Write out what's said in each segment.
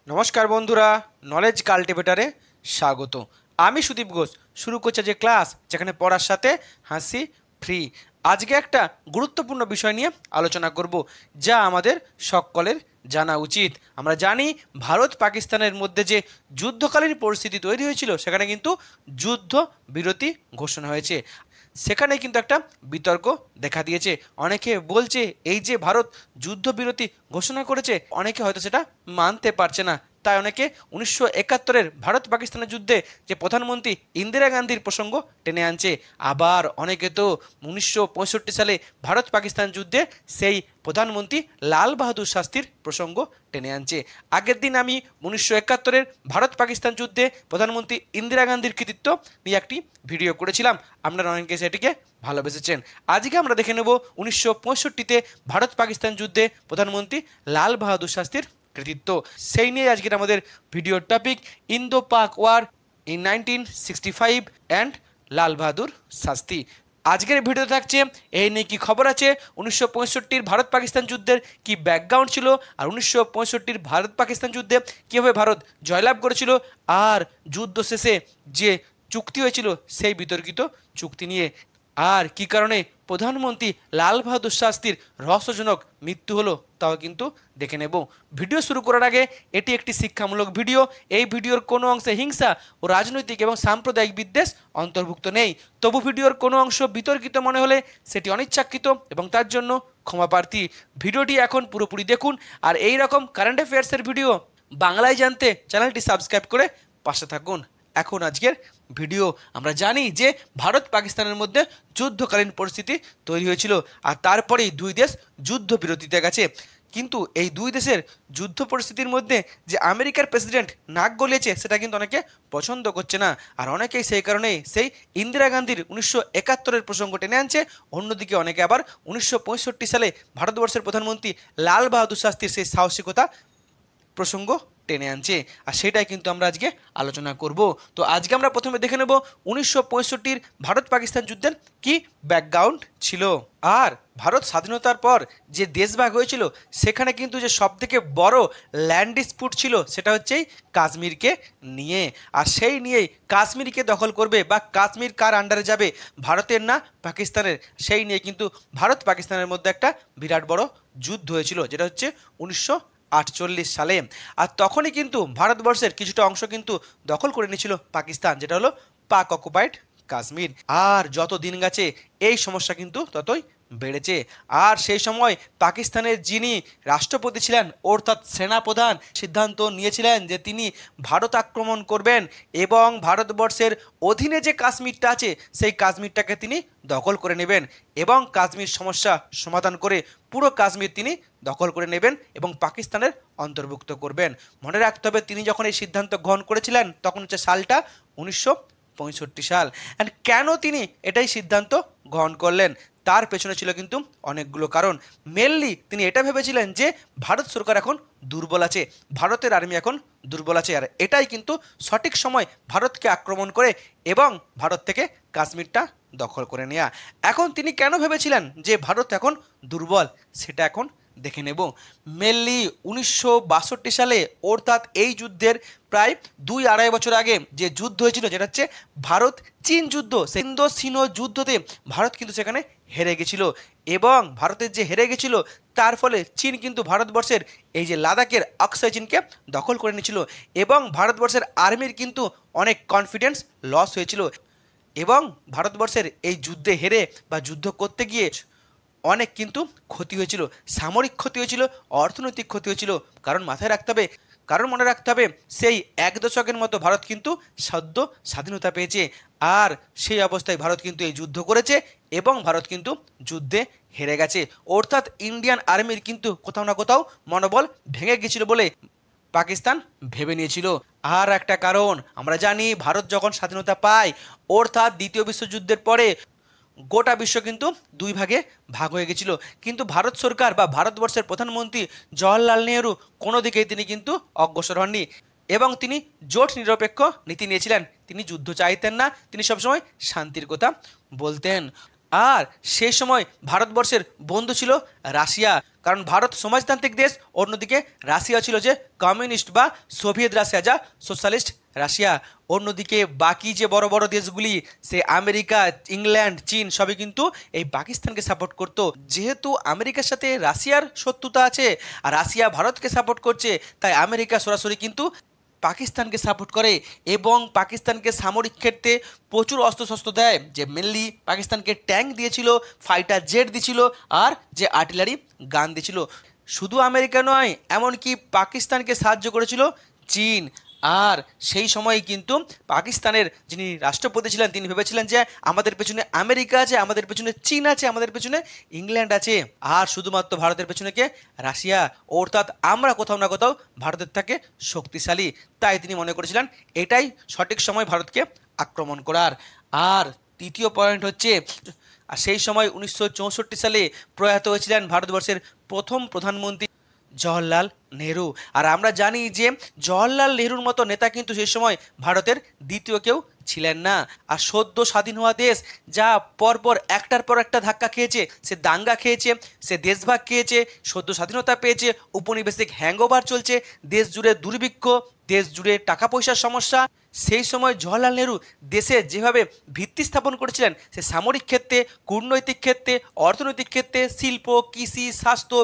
নমস্কার বন্ধুরা, নলেজ কাল্টিভেটারে স্বাগত। আমি সুদীপ ঘোষ শুরু করছে যে ক্লাস যেখানে পড়ার সাথে হাসি ফ্রি। আজকে একটা গুরুত্বপূর্ণ বিষয় নিয়ে আলোচনা করব যা আমাদের সকলের জানা উচিত। আমরা জানি ভারত পাকিস্তানের মধ্যে যে যুদ্ধকালীন পরিস্থিতি তৈরি হয়েছিল সেখানে কিন্তু যুদ্ধ বিরতি ঘোষণা হয়েছে। সেখানে কিন্তু একটা বিতর্ক দেখা দিয়েছে। অনেকে বলছে এই যে ভারত যুদ্ধবিরতি ঘোষণা করেছে, অনেকে হয়তো সেটা মানতে পারছে না। তাই অনেকে 1971-এর ভারত পাকিস্তানের যুদ্ধে যে প্রধানমন্ত্রী ইন্দিরা গান্ধীর প্রসঙ্গ টেনে আনছে। আবার অনেকে তো 1965 সালে ভারত পাকিস্তান যুদ্ধে সেই প্রধানমন্ত্রী লাল বাহাদুর শাস্ত্রীর প্রসঙ্গ টেনে আনছে। আগের দিন আমি 1971-এর ভারত পাকিস্তান যুদ্ধে প্রধানমন্ত্রী ইন্দিরা গান্ধীর কৃতিত্ব নিয়ে একটি ভিডিও করেছিলাম। আপনারা অনেকে সেটিকে ভালোবেসেছেন। আজকে আমরা দেখে নেব 1965-তে ভারত পাকিস্তান যুদ্ধে প্রধানমন্ত্রী লাল বাহাদুর শাস্ত্রীর কৃতিত্ব। সেই নিয়ে আজকের আমাদের ভিডিওর টপিক ইন্দো পাক war in 1965 and Lal Bahadur Shastri. আজকের ভিডিও থাকছে এই নিয়ে কী খবর আছে, 1965-র ভারত পাকিস্তান যুদ্ধের কি ব্যাকগ্রাউন্ড ছিল, আর 1965-র ভারত পাকিস্তান যুদ্ধে কীভাবে ভারত জয়লাভ করেছিল, আর যুদ্ধ শেষে যে চুক্তি হয়েছিল সেই বিতর্কিত চুক্তি নিয়ে, আর কি কারণে প্রধানমন্ত্রী লাল বাহাদুর শাস্ত্রীর রহস্যজনক মৃত্যু হলো তাও কিন্তু দেখে নেব। ভিডিও শুরু করার আগে এটি একটি শিক্ষামূলক ভিডিও। এই ভিডিওর কোনো অংশে হিংসা ও রাজনৈতিক এবং সাম্প্রদায়িক বিদ্বেষ অন্তর্ভুক্ত নেই। তবু ভিডিওর কোনো অংশ বিতর্কিত মনে হলে সেটি অনিচ্ছাকৃত এবং তার জন্য ক্ষমাপ্রার্থী। ভিডিওটি এখন পুরোপুরি দেখুন। আর এই রকম কারেন্ট অ্যাফেয়ার্সের ভিডিও বাংলায় জানতে চ্যানেলটি সাবস্ক্রাইব করে পাশে থাকুন। এখন আজকের ভিডিও। আমরা জানি যে ভারত পাকিস্তানের মধ্যে যুদ্ধকালীন পরিস্থিতি তৈরি হয়েছিল, আর তারপরেই দুই দেশ যুদ্ধ বিরতিতে গেছে। কিন্তু এই দুই দেশের যুদ্ধ পরিস্থিতির মধ্যে যে আমেরিকার প্রেসিডেন্ট নাক গলিয়েছে সেটা কিন্তু অনেকে পছন্দ করছে না, আর অনেকেই সেই কারণেই সেই ইন্দিরা গান্ধীর 1971-এর প্রসঙ্গ টেনে আনছে। অন্যদিকে অনেকে আবার 1965 সালে ভারতবর্ষের প্রধানমন্ত্রী লাল বাহাদুর শাস্ত্রীর সেই সাহসিকতা প্রসঙ্গ টেনে আনছে, আর সেটাই কিন্তু আমরা আজকে আলোচনা করব। তো আজকে আমরা প্রথমে দেখে নেব 1965-র ভারত পাকিস্তান যুদ্ধের কি ব্যাকগ্রাউন্ড ছিল। আর ভারত স্বাধীনতার পর যে দেশভাগ হয়েছিল সেখানে কিন্তু যে সবথেকে বড় ল্যান্ড ডিসপুট ছিল সেটা হচ্ছে কাশ্মীরকে নিয়ে। আর সেই নিয়েই কাশ্মীরকে দখল করবে বা কাশ্মীর কার আন্ডারে যাবে, ভারতের না পাকিস্তানের, সেই নিয়ে কিন্তু ভারত পাকিস্তানের মধ্যে একটা বিরাট বড় যুদ্ধ হয়েছিল, যেটা হচ্ছে 1948 সালে। আর তখনই কিন্তু ভারতবর্ষের কিছুটা অংশ কিন্তু দখল করে নিয়েছিল পাকিস্তান, যেটা হলো পাক অকুপাইড কাশ্মীর। আর যত দিন গেছে এই সমস্যা কিন্তু ততই বেড়েছে। আর সেই সময় পাকিস্তানের যিনি রাষ্ট্রপতি ছিলেন অর্থাৎ সেনাপ্রধান সিদ্ধান্ত নিয়েছিলেন যে তিনি ভারত আক্রমণ করবেন এবং ভারতবর্ষের অধীনে যে কাশ্মীরটা আছে সেই কাশ্মীরটাকে তিনি দখল করে নেবেন এবং কাশ্মীর সমস্যা সমাধান করে পুরো কাশ্মীর তিনি দখল করে নেবেন এবং পাকিস্তানের অন্তর্ভুক্ত করবেন। মনে রাখতে হবে তিনি যখন এই সিদ্ধান্ত গ্রহণ করেছিলেন তখন হচ্ছে সালটা 1965 সাল। অ্যান্ড কেন তিনি এটাই সিদ্ধান্ত গ্রহণ করলেন তার পেছনে ছিল কিন্তু অনেকগুলো কারণ। মেনলি তিনি এটা ভেবেছিলেন যে ভারত সরকার এখন দুর্বল আছে, ভারতের আর্মি এখন দুর্বল আছে, আর এটাই কিন্তু সঠিক সময় ভারতকে আক্রমণ করে এবং ভারত থেকে কাশ্মীরটা দখল করে নেওয়া। এখন তিনি কেন ভেবেছিলেন যে ভারত এখন দুর্বল সেটা এখন দেখে নেব। মেনলি 1962 সালে অর্থাৎ এই যুদ্ধের প্রায় 2-2.5 বছর আগে যে যুদ্ধ হয়েছিল যেটা হচ্ছে ভারত চীন যুদ্ধ, ইন্দো চীন যুদ্ধতে ভারত কিন্তু সেখানে হেরে গেছিল এবং ভারতের যে হেরে গেছিল তার ফলে চীন কিন্তু ভারতবর্ষের এই যে লাদাখের অক্সাই চীনকে দখল করে নিয়েছিল এবং ভারতবর্ষের আর্মির কিন্তু অনেক কনফিডেন্স লস হয়েছিল এবং ভারতবর্ষের এই যুদ্ধে হেরে বা যুদ্ধ করতে গিয়ে অনেক কিন্তু ক্ষতি হয়েছিল, সামরিক ক্ষতি হয়েছিল, অর্থনৈতিক ক্ষতি হয়েছিল। কারণ মাথায় রাখতে হবে, কারণ মনে রাখতে হবে সেই 1 দশকের মতো ভারত কিন্তু সদ্য স্বাধীনতা পেয়েছে, আর সেই অবস্থায় ভারত কিন্তু এই যুদ্ধ করেছে এবং ভারত কিন্তু যুদ্ধে হেরে গেছে। অর্থাৎ ইন্ডিয়ান আর্মির কিন্তু কোথাও না কোথাও মনোবল ভেঙে গেছিল বলে পাকিস্তান ভেবে নিয়েছিল। আর একটা কারণ আমরা জানি ভারত যখন স্বাধীনতা পায় অর্থাৎ দ্বিতীয় বিশ্বযুদ্ধের পরে গোটা বিশ্ব কিন্তু দুই ভাগে ভাগ হয়ে গেছিল, কিন্তু ভারত সরকার বা ভারতবর্ষের প্রধানমন্ত্রী জওহরলাল নেহরু কোনো দিকেই তিনি কিন্তু অগ্রসর হননি এবং তিনি জোট নিরপেক্ষ নীতি নিয়েছিলেন। তিনি যুদ্ধ চাইতেন না, তিনি সবসময় শান্তির কথা বলতেন। আর সেই সময় ভারতবর্ষের বন্ধু ছিল রাশিয়া, কারণ ভারত সমাজতান্ত্রিক দেশ, অন্যদিকে রাশিয়া ছিল যে কমিউনিস্ট বা সোভিয়েত রাশিয়া, যা সোশ্যালিস্ট রাশিয়া। অন্যদিকে বাকি যে বড় বড় দেশগুলি, সে আমেরিকা, ইংল্যান্ড, চীন, সবই কিন্তু এই পাকিস্তানকে সাপোর্ট করত। যেহেতু আমেরিকার সাথে রাশিয়ার শত্রুতা আছে আর রাশিয়া ভারতকে সাপোর্ট করছে, তাই আমেরিকা সরাসরি কিন্তু পাকিস্তানকে সাপোর্ট করে এবং পাকিস্তানকে সামরিক ক্ষেত্রে প্রচুর অস্ত্রশস্ত্র দেয়, যে মেনলি পাকিস্তানকে ট্যাঙ্ক দিয়েছিল, ফাইটার জেট দিয়েছিল আর যে আর্টিলারি গান দিয়েছিল। শুধু আমেরিকা নয়, এমনকি পাকিস্তানকে সাহায্য করেছিল চীন। আর সেই সময় কিন্তু পাকিস্তানের যিনি রাষ্ট্রপতি ছিলেন, তিনি ভেবেছিলেন যে আমাদের পেছনে আমেরিকা আছে, আমাদের পেছনে চীন আছে, আমাদের পেছনে ইংল্যান্ড আছে, আর শুধুমাত্র ভারতের পেছনে কে? রাশিয়া। অর্থাৎ আমরা কোথাও না কোথাও ভারতের থেকে শক্তিশালী। তাই তিনি মনে করেছিলেন এটাই সঠিক সময় ভারতকে আক্রমণ করার। আর তৃতীয় পয়েন্ট হচ্ছে, আর সেই সময় 1964 সালে প্রয়াত হয়েছিলেন ভারতবর্ষের প্রথম প্রধানমন্ত্রী জওহরলাল নেহরু। আর আমরা জানি যে জওহরলাল নেহরুর মতো নেতা কিন্তু সেই সময় ভারতের দ্বিতীয় কেউ ছিলেন না। আর সদ্য স্বাধীন হওয়া দেশ যা পরপর একটার পর একটা ধাক্কা খেয়েছে, সে দাঙ্গা খেয়েছে, সে দেশভাগ খেয়েছে, সদ্য স্বাধীনতা পেয়েছে, উপনিবেশিক হ্যাংওভার চলছে, দেশ জুড়ে দুর্ভিক্ষ, দেশ জুড়ে টাকা পয়সার সমস্যা। সেই সময় জওহরলাল নেহরু দেশে যেভাবে ভিত্তি স্থাপন করেছিলেন, সে সামরিক ক্ষেত্রে, কূটনৈতিক ক্ষেত্রে, অর্থনৈতিক ক্ষেত্রে, শিল্প, কৃষি, স্বাস্থ্য,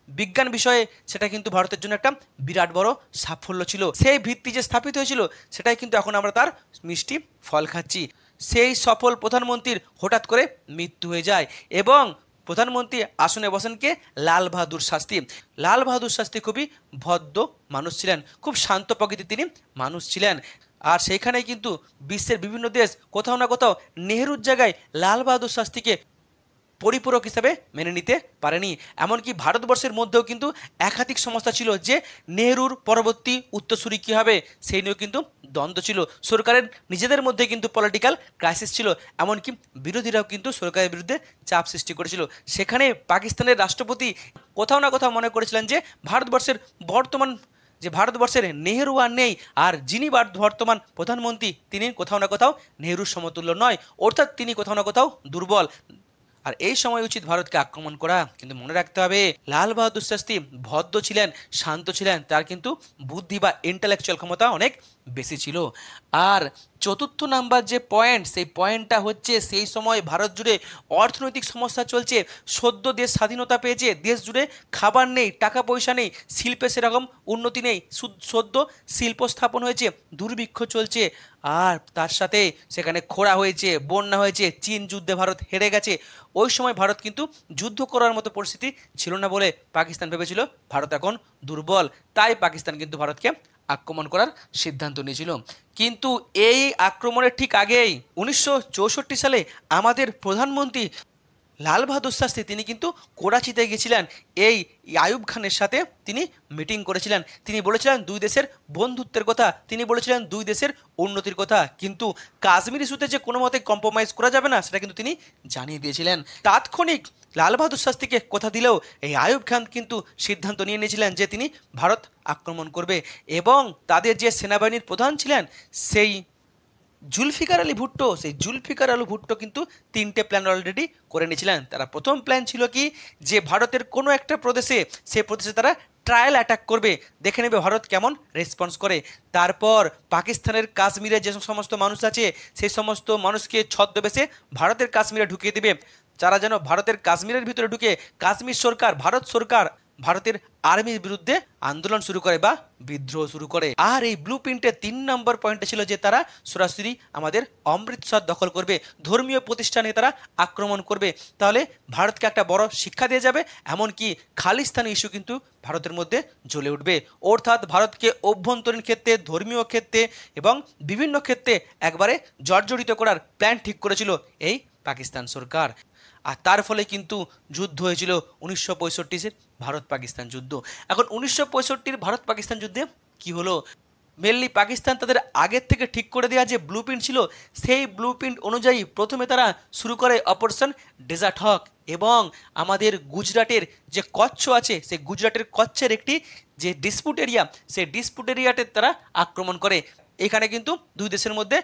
বিজ্ঞান বিষয়ে, সেটা কিন্তু ভারতের জন্য একটা বিরাট বড় সাফল্য ছিল। সেই ভিত্তি যে স্থাপিত হয়েছিল, সেটাই কিন্তু এখন আমরা তার মিষ্টি ফল খাচ্ছি। সেই সফল প্রধানমন্ত্রীর হঠাৎ করে মৃত্যু হয়ে যায় এবং প্রধানমন্ত্রী আসনে বসেন কে? লাল বাহাদুর শাস্ত্রী। লাল বাহাদুর শাস্ত্রী খুবই ভদ্র মানুষ ছিলেন, খুব শান্ত প্রকৃতির তিনি মানুষ ছিলেন। আর সেইখানেই কিন্তু বিশ্বের বিভিন্ন দেশ কোথাও না কোথাও নেহরুর জায়গায় লাল বাহাদুর শাস্ত্রীকে পরিপূরক হিসাবে মেনে নিতে পারেনি। এমনকি ভারতবর্ষের মধ্যেও কিন্তু একাধিক সমস্যা ছিল যে নেহরুর পরবর্তী উত্তরসূরি কী হবে, সেই নিয়েও কিন্তু দ্বন্দ্ব ছিল। সরকারের নিজেদের মধ্যে কিন্তু পলিটিক্যাল ক্রাইসিস ছিল, এমনকি বিরোধীরাও কিন্তু সরকারের বিরুদ্ধে চাপ সৃষ্টি করেছিল। সেখানে পাকিস্তানের রাষ্ট্রপতি কোথাও না কোথাও মনে করেছিলেন যে ভারতবর্ষের নেহরু আর নেই, আর যিনি বর্তমান প্রধানমন্ত্রী তিনি কোথাও না কোথাও নেহরুর সমতুল্য নয়, অর্থাৎ তিনি কোথাও না কোথাও দুর্বল। আর এই সময় উচিত ভারতকে আক্রমণ করা। কিন্তু মনে রাখতে হবে, লাল বাহাদুর শাস্ত্রী ভদ্র ছিলেন, শান্ত ছিলেন, তার কিন্তু বুদ্ধি বা ইন্টেলেকচুয়াল ক্ষমতা অনেক বেশি ছিল। আর চতুর্থ নাম্বার যে পয়েন্ট, সেই পয়েন্টটা হচ্ছে সেই সময় ভারত জুড়ে অর্থনৈতিক সমস্যা চলছে। সদ্য দেশ স্বাধীনতা পেয়েছে, দেশ জুড়ে খাবার নেই, টাকা পয়সা নেই, শিল্পে সেরকম উন্নতি নেই, সদ্য শিল্প স্থাপন হয়েছে, দুর্ভিক্ষ চলছে, আর তার সাথে সেখানে খরা হয়েছে, বন্যা হয়েছে, চীন যুদ্ধে ভারত হেরে গেছে। ওই সময় ভারত কিন্তু যুদ্ধ করার মতো পরিস্থিতি ছিল না বলে পাকিস্তান ভেবেছিল ভারত এখন দুর্বল, তাই পাকিস্তান কিন্তু ভারতকে আক্রমণ করার সিদ্ধান্ত নিয়েছিল। কিন্তু এই আক্রমণের ঠিক আগেই 1964 সালে আমাদের প্রধানমন্ত্রী লাল বাহাদুর শাস্ত্রী তিনি কিন্তু করাচিতে গেছিলেন, এই আইয়ুব খানের সাথে তিনি মিটিং করেছিলেন। তিনি বলেছিলেন দুই দেশের বন্ধুত্বের কথা, তিনি বলেছিলেন দুই দেশের উন্নতির কথা, কিন্তু কাশ্মীর ইস্যুতে যে কোনো মতে কম্প্রোমাইজ করা যাবে না, সেটা কিন্তু তিনি জানিয়ে দিয়েছিলেন। তাৎক্ষণিক লাল বাহাদুর শাস্ত্রীকে কথা দিলেও এই আইয়ুব খান কিন্তু সিদ্ধান্ত নিয়ে নিয়েছিলেন যে তিনি ভারত আক্রমণ করবে, এবং তাদের যে সেনাবাহিনীর প্রধান ছিলেন সেই জুলফিকার আলী ভুট্টো, সেই জুলফিকার আলী ভুট্টো কিন্তু তিনটে প্ল্যান অলরেডি করে নিয়েছিলেন। তারা প্রথম প্ল্যান ছিল কি, যে ভারতের কোনো একটা প্রদেশে, সেই প্রদেশে তারা ট্রায়াল অ্যাটাক করবে, দেখে নেবে ভারত কেমন রেসপন্স করে। তারপর পাকিস্তানের কাশ্মীরে যে সমস্ত মানুষ আছে, সেই সমস্ত মানুষকে ছদ্মবেশে ভারতের কাশ্মীরে ঢুকিয়ে দেবে, যারা যেন ভারতের কাশ্মীরের ভিতরে ঢুকে কাশ্মীর সরকার, ভারত সরকার, ভারতের আর্মির বিরুদ্ধে আন্দোলন শুরু করে বা বিদ্রোহ শুরু করে। আর এই ব্লু প্রিন্টের 3 নম্বর পয়েন্টে ছিল যে তারা সরাসরি আমাদের অমৃতসর দখল করবে, ধর্মীয় প্রতিষ্ঠানে তারা আক্রমণ করবে, তাহলে ভারতকে একটা বড় শিক্ষা দিয়ে যাবে। এমনকি খালিস্তানি ইস্যু কিন্তু ভারতের মধ্যে জ্বলে উঠবে, অর্থাৎ ভারতকে অভ্যন্তরীণ ক্ষেত্রে, ধর্মীয় ক্ষেত্রে এবং বিভিন্ন ক্ষেত্রে একবারে জর্জরিত করার প্ল্যান ঠিক করেছিল এই পাকিস্তান সরকার। আর তার ফলে কিন্তু যুদ্ধ হয়েছিল 1965 ভারত পাকিস্তান যুদ্ধ। এখন 1965 ভারত পাকিস্তান যুদ্ধে কি হলো, মেনলি পাকিস্তান তাদের আগের থেকে ঠিক করে দেওয়া যে ব্লু প্রিন্ট ছিল, সেই ব্লু প্রিন্ট অনুযায়ী প্রথমে তারা শুরু করে অপারেশন ডেজার্ট হক, এবং আমাদের গুজরাটের যে কচ্ছ আছে, সেই গুজরাটের কচ্ছের একটি যে ডিসপুট এরিয়া, সেই ডিসপুট এরিয়াতে তারা আক্রমণ করে। এখানে কিন্তু দুই দেশের মধ্যে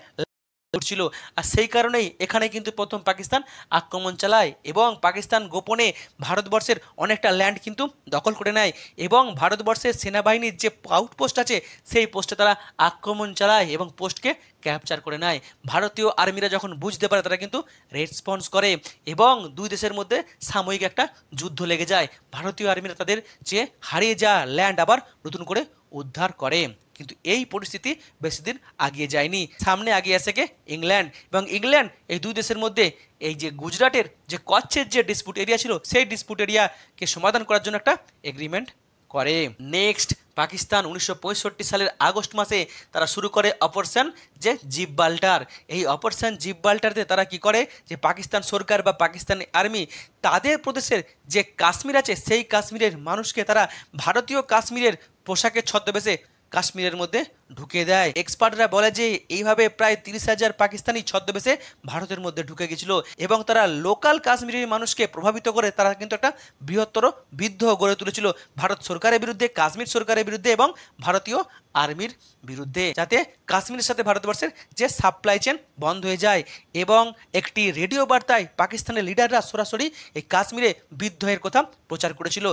ছিল। আর সেই কারণেই এখানে কিন্তু প্রথম পাকিস্তান আক্রমণ চালায় এবং পাকিস্তান গোপনে ভারতবর্ষের অনেকটা ল্যান্ড কিন্তু দখল করে নেয় এবং ভারতবর্ষের সেনাবাহিনীর যে আউটপোস্ট আছে সেই পোস্টে তারা আক্রমণ চালায় এবং পোস্টকে ক্যাপচার করে নেয়। ভারতীয় আর্মিরা যখন বুঝতে পারে তারা কিন্তু রেসপন্স করে এবং দুই দেশের মধ্যে সাময়িক একটা যুদ্ধ লেগে যায়। ভারতীয় আর্মিরা তাদের যে হারিয়ে যাওয়া ল্যান্ড আবার নতুন করে উদ্ধার করে। কিন্তু এই পরিস্থিতি বেশি দিন আগিয়ে যায়নি, সামনে আগিয়ে আসে কে ইংল্যান্ড, এবং ইংল্যান্ড এই দুই দেশের মধ্যে এই যে গুজরাটের যে কচ্ছের যে ডিসপুট এরিয়া ছিল সেই ডিসপুট এরিয়াকে সমাধান করার জন্য একটা এগ্রিমেন্ট করে। নেক্সট পাকিস্তান 1965 সালের আগস্ট মাসে তারা শুরু করে অপারেশন যে জিব্রাল্টার। এই অপারেশন জিব্রাল্টারতে তারা কি করে যে পাকিস্তান সরকার বা পাকিস্তানি আর্মি তাদের প্রদেশের যে কাশ্মীর আছে সেই কাশ্মীরের মানুষকে তারা ভারতীয় কাশ্মীরের পোশাকের ছদ্মবেশে কাশ্মীরের মধ্যে ঢুকে দেয়। এক্সপার্টরা বলে যে এইভাবে প্রায় 30,000 পাকিস্তানি ছদ্মবেশে ভারতের মধ্যে ঢুকে গেছিল এবং তারা লোকাল কাশ্মীরি মানুষকে প্রভাবিত করে তারা কিন্তু একটা বৃহত্তর বিদ্রোহ গড়ে তুলেছিল ভারত সরকারের বিরুদ্ধে, কাশ্মীর সরকারের বিরুদ্ধে এবং ভারতীয় আর্মির বিরুদ্ধে, যাতে কাশ্মীরের সাথে ভারতবর্ষের যে সাপ্লাই চেন বন্ধ হয়ে যায়। এবং একটি রেডিও বার্তায় পাকিস্তানের লিডাররা সরাসরি এই কাশ্মীরে বিদ্রোহের কথা প্রচার করেছিল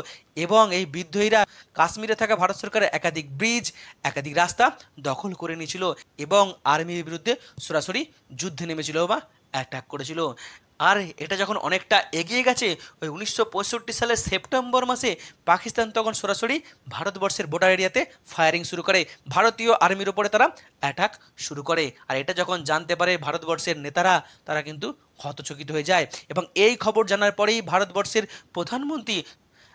এবং এই বিদ্রোহীরা কাশ্মীরে থাকা ভারত সরকারের একাধিক ব্রিজ, একাধিক রাস্তা দখল করে নিয়েছিল এবং আর্মির বিরুদ্ধে সরাসরি যুদ্ধে নেমেছিল বা অ্যাটাক করেছিল। আর এটা যখন অনেকটা এগিয়ে গেছে ওই 1965 সালের সেপ্টেম্বর মাসে পাকিস্তান তখন সরাসরি ভারতবর্ষের বর্ডার এরিয়াতে ফায়ারিং শুরু করে, ভারতীয় আর্মির উপরে তারা অ্যাটাক শুরু করে। আর এটা যখন জানতে পারে ভারতবর্ষের নেতারা তারা কিন্তু হতচকিত হয়ে যায় এবং এই খবর জানার পরেই ভারতবর্ষের প্রধানমন্ত্রী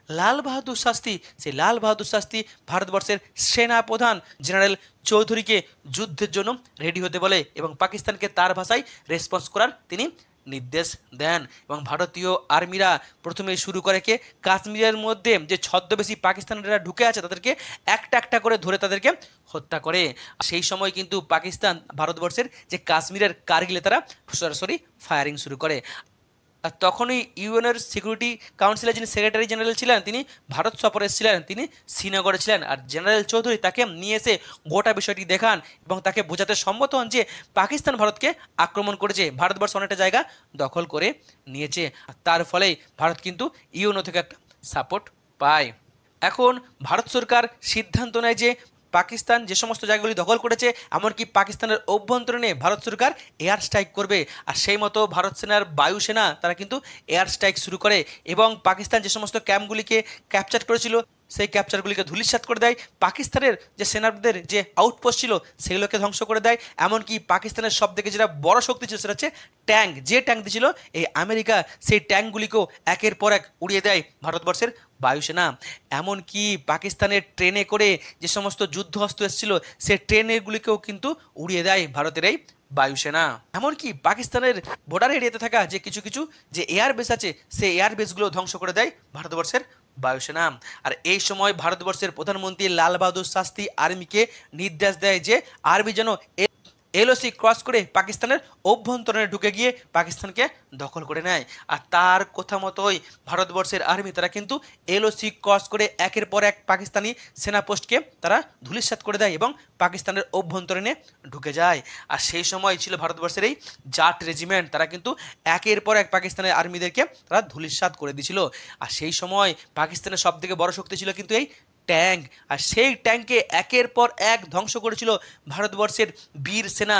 লাল বাহাদুর শাস্ত্রী, সেই লাল বাহাদুর শাস্ত্রী ভারতবর্ষের সেনা প্রধান জেনারেল চৌধুরীকে যুদ্ধের জন্য রেডি হতে বলে এবং পাকিস্তানকে তার ভাষায় রেসপন্স করার তিনি নির্দেশ দেন। এবং ভারতীয় আর্মিরা প্রথমে শুরু করে কে কাশ্মীরের মধ্যে যে ছদ্মবেশী পাকিস্তানিরা ঢুকে আছে তাদেরকে একটা একটা করে ধরে তাদেরকে হত্যা করে। সেই সময় কিন্তু পাকিস্তান ভারতবর্ষের যে কাশ্মীরের কারগিলে তারা সরাসরি ফায়ারিং শুরু করে। আর তখনই ইউএনের সিকিউরিটি কাউন্সিলের যিনি সেক্রেটারি জেনারেল ছিলেন তিনি ভারত সফরে এসেছিলেন, তিনি শ্রীনগরে ছিলেন। আর জেনারেল চৌধুরী তাকে নিয়ে এসে গোটা বিষয়টি দেখান এবং তাকে বোঝাতে সম্মত হন যে পাকিস্তান ভারতকে আক্রমণ করেছে, ভারতবর্ষ অনেকটা জায়গা দখল করে নিয়েছে। তার ফলেই ভারত কিন্তু ইউএনও থেকে একটা সাপোর্ট পায়। এখন ভারত সরকার সিদ্ধান্ত নেয় যে পাকিস্তান যে সমস্ত জায়গাগুলি দখল করেছে এমনকি পাকিস্তানের অভ্যন্তরীণে ভারত সরকার এয়ার স্ট্রাইক করবে। আর সেই মতো ভারত সেনার বায়ুসেনা তারা কিন্তু এয়ার স্ট্রাইক শুরু করে এবং পাকিস্তান যে সমস্ত ক্যাম্পগুলিকে ক্যাপচার করেছিল সেই ক্যাপচারগুলিকে ধূলিসাৎ করে দেয়, পাকিস্তানের যে সেনাদের যে আউটপোস্ট ছিল সেগুলোকে ধ্বংস করে দেয়। এমনকি পাকিস্তানের সব থেকে যেটা বড় শক্তি ছিল সেটা হচ্ছে ট্যাঙ্ক, যে ট্যাঙ্ক দিয়েছিল এই আমেরিকা, সেই ট্যাঙ্কগুলিকেও একের পর এক উড়িয়ে দেয় ভারতবর্ষের বায়ুসেনা। এমনকি পাকিস্তানের ট্রেনে করে যে সমস্ত যুদ্ধ অস্ত্র এসেছিল সেই ট্রেনগুলিকেও কিন্তু উড়িয়ে দেয় ভারতের এই বায়ুসেনা। এমনকি পাকিস্তানের বর্ডার এরিয়াতে থাকা যে কিছু কিছু যে এয়ারবেস আছে সেই এয়ারবেসগুলো ধ্বংস করে দেয় ভারতবর্ষের বায়ুসেনা। আর এই সময় ভারতবর্ষের প্রধানমন্ত্রী লাল বাহাদুর শাস্ত্রী আর্মিকে নির্দেশ দেয় যে আর্মি যেন এলওসি ক্রস করে পাকিস্তানের অভ্যন্তরে ঢুকে গিয়ে পাকিস্তানকে দখল করে নেয়। আর তার কথা মতোই ভারতবর্ষের আর্মি তারা কিন্তু এলওসি ক্রস করে একের পর এক পাকিস্তানি সেনা পোস্টকে তারা ধূলিসাৎ করে দেয় এবং পাকিস্তানের অভ্যন্তরীণে ঢুকে যায়। আর সেই সময় ছিল ভারতবর্ষের এই জাট রেজিমেন্ট, তারা কিন্তু একের পর এক পাকিস্তানের আর্মিদেরকে তারা ধূলিসাৎ করে দিয়েছিল। আর সেই সময় পাকিস্তানের সবথেকে বড় শক্তি ছিল কিন্তু এই ট্যাঙ্ক, আর সেই ট্যাঙ্কে একের পর এক ধ্বংস করেছিল ভারতবর্ষের বীর সেনা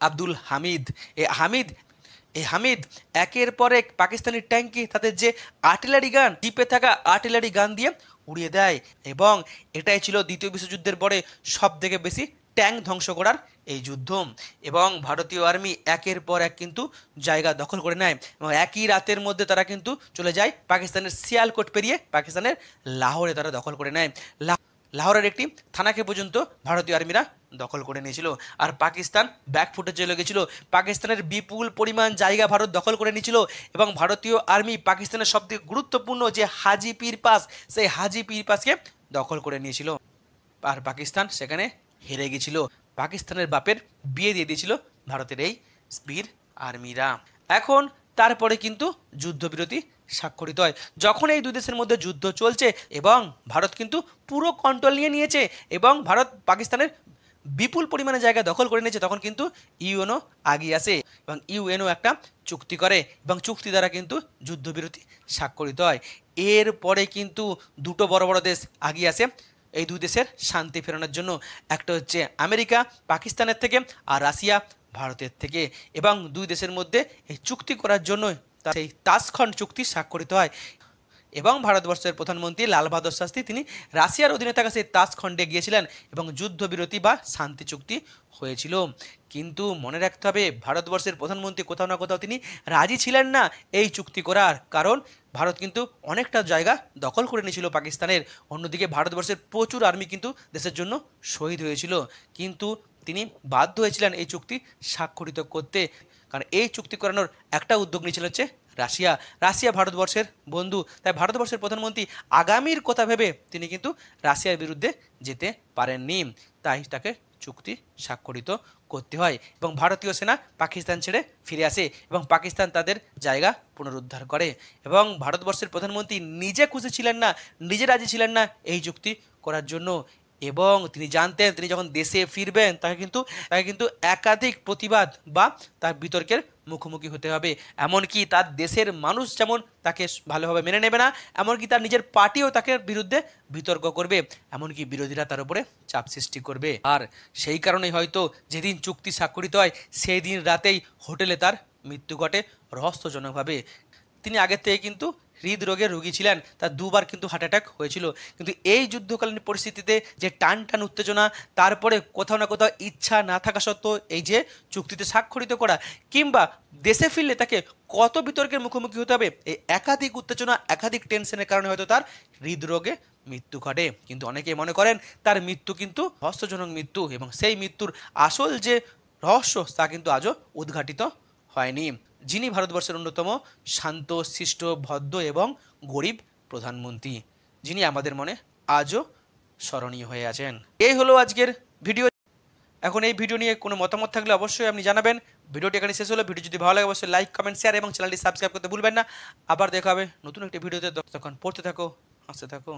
আব্দুল হামিদ। এই হামিদ একের পর এক পাকিস্তানি ট্যাঙ্কে তাদের যে আর্টিলারি গান, জিপে থাকা আর্টিলারি গান দিয়ে উড়িয়ে দেয় এবং এটাই ছিল দ্বিতীয় বিশ্বযুদ্ধের পরে সব থেকে বেশি ট্যাঙ্ক ধ্বংস করার এই যুদ্ধ। এবং ভারতীয় আর্মি একের পর এক কিন্তু জায়গা দখল করে নেয় এবং একই রাতের মধ্যে তারা কিন্তু চলে যায় পাকিস্তানের সিয়ালকোট পেরিয়ে পাকিস্তানের লাহোরে তারা দখল করে নেয়। লাহোরের একটি থানাকে পর্যন্ত ভারতীয় আর্মিরা দখল করে নিয়েছিল। আর পাকিস্তান ব্যাকফুটে চলে গেছিল, পাকিস্তানের বিপুল পরিমাণ জায়গা ভারত দখল করে নিয়েছিল এবং ভারতীয় আর্মি পাকিস্তানের সবথেকে গুরুত্বপূর্ণ যে হাজি পীর পাস সেই হাজি পীর পাসকে দখল করে নিয়েছিল। আর পাকিস্তান সেখানে হেরে গেছিল, পাকিস্তানের বাপের বিয়ে দিয়ে দিয়েছিল ভারতের এই বীর আর্মিরা। এখন তারপরে কিন্তু যুদ্ধবিরতি স্বাক্ষরিত হয়। যখন এই দুই দেশের মধ্যে যুদ্ধ চলছে এবং ভারত কিন্তু পুরো কন্ট্রোল নিয়ে নিয়েছে এবং ভারত পাকিস্তানের বিপুল পরিমাণে জায়গা দখল করে নিয়েছে তখন কিন্তু ইউএনও আগিয়ে আসে এবং ইউএনও একটা চুক্তি করে এবং চুক্তি দ্বারা কিন্তু যুদ্ধবিরতি স্বাক্ষরিত হয়। এরপরে কিন্তু দুটো বড় বড় দেশ আগিয়ে আসে এই দুই দেশের শান্তি ফেরানোর জন্য। একটা হচ্ছে আমেরিকা পাকিস্তানের থেকে, আর রাশিয়া ভারতের থেকে। এবং দুই দেশের মধ্যে এই চুক্তি করার জন্য সেই তাসখন্ড চুক্তি স্বাক্ষরিত হয় এবং ভারতবর্ষের প্রধানমন্ত্রী লাল বাহাদুর শাস্ত্রী তিনি রাশিয়ার অধীনে থাকা সেই তাসখণ্ডে গিয়েছিলেন এবং যুদ্ধবিরতি বা শান্তি চুক্তি হয়েছিল। কিন্তু মনে রাখতে হবে ভারতবর্ষের প্রধানমন্ত্রী কোথাও না কোথাও তিনি রাজি ছিলেন না এই চুক্তি করার, কারণ ভারত কিন্তু অনেকটা জায়গা দখল করে নিয়েছিল পাকিস্তানের। অন্যদিকে ভারতবর্ষের প্রচুর আর্মি কিন্তু দেশের জন্য শহীদ হয়েছিল, কিন্তু তিনি বাধ্য হয়েছিলেন এই চুক্তি স্বাক্ষরিত করতে, কারণ এই চুক্তি করানোর একটা উদ্যোগ নিয়েছিল হচ্ছে রাশিয়া। রাশিয়া ভারতবর্ষের বন্ধু, তাই ভারতবর্ষের প্রধানমন্ত্রী আগামীর কথা ভেবে তিনি কিন্তু রাশিয়ার বিরুদ্ধে যেতে পারেননি, তাই তাকে চুক্তি স্বাক্ষরিত করতে হয় এবং ভারতীয় সেনা পাকিস্তান ছেড়ে ফিরে আসে এবং পাকিস্তান তাদের জায়গা পুনরুদ্ধার করে। এবং ভারতবর্ষের প্রধানমন্ত্রী নিজে খুশি ছিলেন না, নিজে রাজি ছিলেন না এই চুক্তি করার জন্য, এবং তিনি জানতেন তিনি যখন দেশে ফিরবেন তাকে কিন্তু একাধিক প্রতিবাদ বা তার বিতর্কের মুখোমুখি হতে হবে। এমনকি তার দেশের মানুষ যেমন তাকে ভালোভাবে মেনে নেবে না, এমনকি তার নিজের পার্টিও তাকে বিরুদ্ধে বিতর্ক করবে, এমনকি বিরোধীরা তার উপরে চাপ সৃষ্টি করবে। আর সেই কারণেই হয়তো যেদিন চুক্তি স্বাক্ষরিত হয় সেই দিন রাতেই হোটেলে তার মৃত্যু ঘটে রহস্যজনকভাবে। তিনি আগের থেকে কিন্তু হৃদরোগের রোগী ছিলেন, তার দুবার কিন্তু হার্ট অ্যাটাক হয়েছিল, কিন্তু এই যুদ্ধকালীন পরিস্থিতিতে যে টান টান উত্তেজনা, তারপরে কোথাও না কোথাও ইচ্ছা না থাকা সত্ত্বেও এই যে চুক্তিতে স্বাক্ষরিত করা, কিংবা দেশে ফিরলে তাকে কত বিতর্কের মুখোমুখি হতে হবে, এই একাধিক উত্তেজনা একাধিক টেনশনের কারণে হয়তো তার হৃদরোগে মৃত্যু ঘটে। কিন্তু অনেকেই মনে করেন তার মৃত্যু কিন্তু রহস্যজনক মৃত্যু এবং সেই মৃত্যুর আসল যে রহস্য তা কিন্তু আজও উদ্ঘাটিত হয়নি। যিনি ভারতবর্ষের অন্যতম শান্ত শিষ্ট ভদ্র এবং গরিব প্রধানমন্ত্রী, যিনি আমাদের মনে আজও স্মরণীয় হয়ে আছেন। এই হলো আজকের ভিডিও। এখন এই ভিডিও নিয়ে কোনো মতামত থাকলে অবশ্যই আপনি জানাবেন। ভিডিওটি এখানে শেষ হলো। ভিডিও যদি ভালো লাগে অবশ্যই লাইক কমেন্ট শেয়ার এবং চ্যানেলটি সাবস্ক্রাইব করতে ভুলবেন না। আবার দেখা হবে নতুন একটি ভিডিওতে, তখন পড়তে থাকো, হাসতে থাকো।